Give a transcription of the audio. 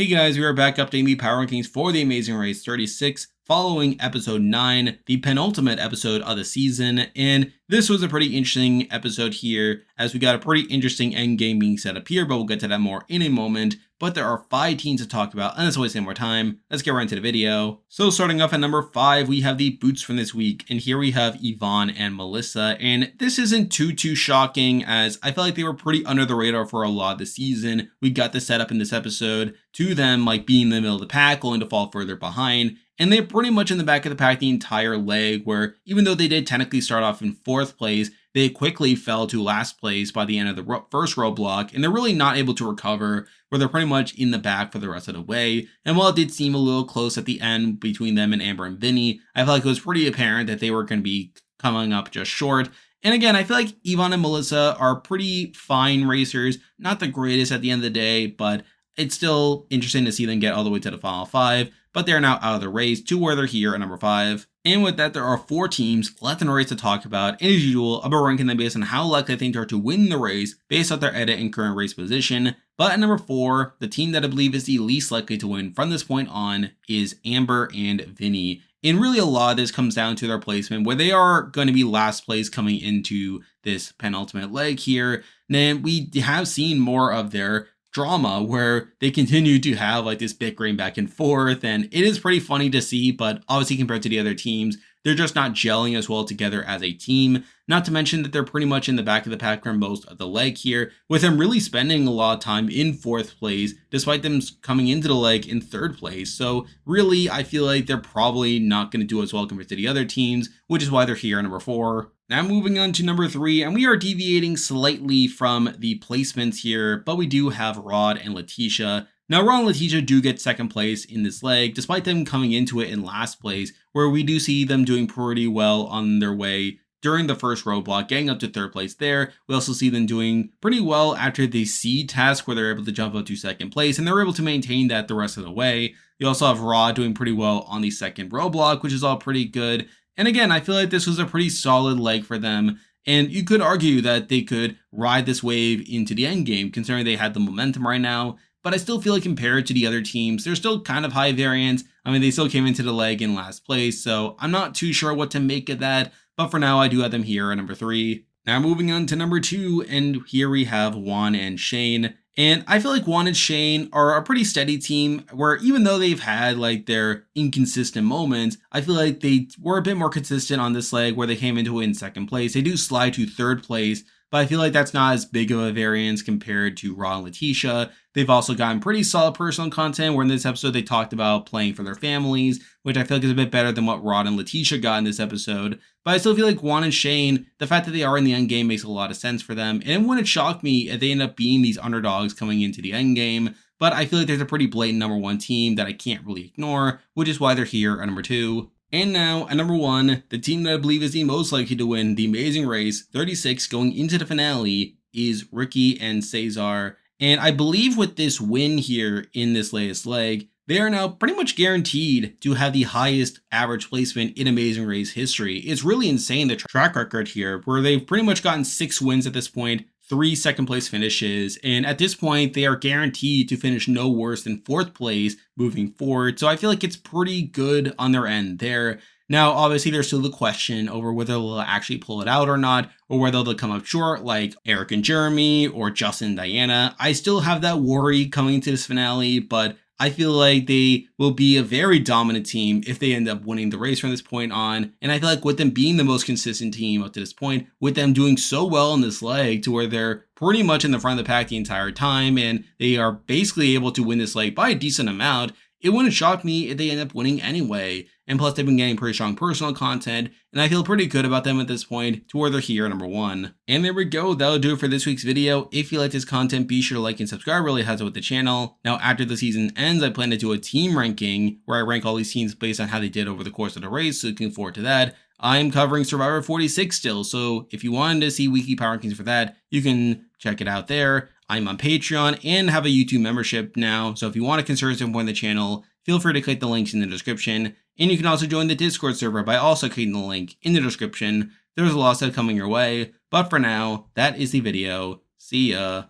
Hey guys, we are back updating the power rankings for the Amazing Race 36 following episode 9, the penultimate episode of the season. And this was a pretty interesting episode here as we got a pretty interesting end game being set up here, but we'll get to that more in a moment. But there are 5 teams to talk about, and let's waste any more time. Let's get right into the video. So starting off at number 5, we have the boots from this week, and here we have Yvonne and Melissa. And this isn't too shocking, as I feel like they were pretty under the radar for a lot of the season. We got the setup in this episode to them like being in the middle of the pack, only to fall further behind. And they're pretty much in the back of the pack the entire leg, where even though they did technically start off in 4th place, they quickly fell to last place by the end of the first roadblock, and they're really not able to recover, where they're pretty much in the back for the rest of the way. And while it did seem a little close at the end between them and Amber and Vinny, I feel like it was pretty apparent that they were going to be coming up just short. And again, I feel like Yvonne and Melissa are pretty fine racers, not the greatest at the end of the day, but it's still interesting to see them get all the way to the final 5, but they're now out of the race to where they're here at number 5. And with that, there are 4 teams left in the race to talk about. And as usual, I'll be ranking them based on how likely I think they are to win the race based on their edit and current race position. But at number 4, the team that I believe is the least likely to win from this point on is Amber and Vinny. And really a lot of this comes down to their placement, where they are going to be last place coming into this penultimate leg here. And we have seen more of their drama where they continue to have like this bickering back and forth, and it is pretty funny to see, but obviously compared to the other teams, they're just not gelling as well together as a team. Not to mention that they're pretty much in the back of the pack for most of the leg here, with them really spending a lot of time in 4th place, despite them coming into the leg in 3rd place. So really, I feel like they're probably not going to do as well compared to the other teams, which is why they're here at number 4. Now moving on to number 3, and we are deviating slightly from the placements here, but we do have Rod and Letitia. Now, Rod and Letitia do get 2nd place in this leg, despite them coming into it in last place, where we do see them doing pretty well on their way during the first roadblock, getting up to 3rd place there. We also see them doing pretty well after the seed task, where they're able to jump up to 2nd place, and they're able to maintain that the rest of the way. You also have Rod doing pretty well on the 2nd roadblock, which is all pretty good. And again, I feel like this was a pretty solid leg for them. And you could argue that they could ride this wave into the end game, considering they had the momentum right now. But I still feel like compared to the other teams, they're still kind of high variance. I mean, they still came into the leg in last place, so I'm not too sure what to make of that. But for now, I do have them here at number 3. Now moving on to number 2, and here we have Juan and Shane. And I feel like Juan and Shane are a pretty steady team, where even though they've had like their inconsistent moments, I feel like they were a bit more consistent on this leg, where they came into it in 2nd place. They do slide to 3rd place, but I feel like that's not as big of a variance compared to Rod and Letitia. They've also gotten pretty solid personal content, where in this episode they talked about playing for their families, which I feel like is a bit better than what Rod and Letitia got in this episode. But I still feel like Juan and Shane, the fact that they are in the end game makes a lot of sense for them. And it wouldn't shock me if they end up being these underdogs coming into the end game. But I feel like there's a pretty blatant number 1 team that I can't really ignore, which is why they're here at number 2. And now, at number 1, the team that I believe is the most likely to win the Amazing Race 36 going into the finale is Ricky and Cesar. And I believe with this win here in this latest leg, they are now pretty much guaranteed to have the highest average placement in Amazing Race history. It's really insane, the track record here, where they've pretty much gotten 6 wins at this point, 3 2nd place finishes, and at this point they are guaranteed to finish no worse than 4th place moving forward. So I feel like it's pretty good on their end there. Now, obviously, there's still the question over whether they'll actually pull it out or not, or whether they'll come up short like Eric and Jeremy or Justin and Diana. I still have that worry coming into this finale, but I feel like they will be a very dominant team if they end up winning the race from this point on. And I feel like with them being the most consistent team up to this point, with them doing so well in this leg to where they're pretty much in the front of the pack the entire time, and they are basically able to win this leg by a decent amount, it wouldn't shock me if they end up winning anyway. And plus, they've been getting pretty strong personal content, and I feel pretty good about them at this point to where they're here at number 1. And there we go, that'll do it for this week's video. If you like this content, be sure to like and subscribe, really helps out with the channel. Now, after the season ends, I plan to do a team ranking, where I rank all these teams based on how they did over the course of the race, so looking forward to that. I'm covering Survivor 46 still, so if you wanted to see weekly power rankings for that, you can check it out there. I'm on Patreon and have a YouTube membership now, so if you want to consider supporting the channel, feel free to click the links in the description. And you can also join the Discord server by also clicking the link in the description. There's a lot of stuff coming your way, but for now, that is the video. See ya.